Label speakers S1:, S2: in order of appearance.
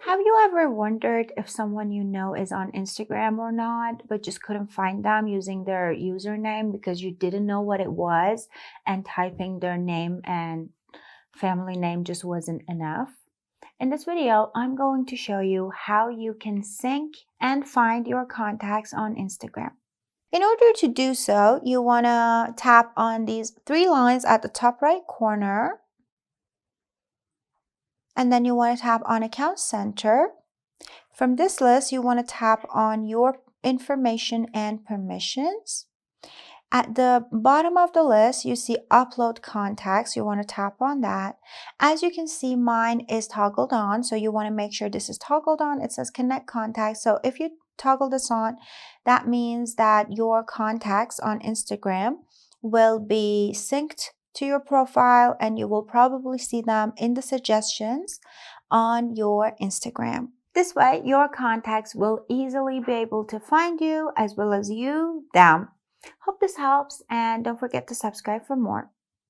S1: Have you ever wondered if someone you know is on Instagram or not, but just couldn't find them using their username because you didn't know what it was and typing their name and family name just wasn't enough? In this video, I'm going to show you how you can sync and find your contacts on Instagram. In order to do so, you want to tap on these three lines at the top right corner, and then you want to tap on Account Center. From this list, you want to tap on your information and permissions. At the bottom of the list, you see upload contacts. You want to tap on that. As you can see, mine is toggled on, so you want to make sure this is toggled on. It says connect contacts. So if you toggle this on, that means that your contacts on Instagram will be synced to your profile, and you will probably see them in the suggestions on your Instagram. This way, your contacts will easily be able to find you as well as you them. Hope this helps, and don't forget to subscribe for more.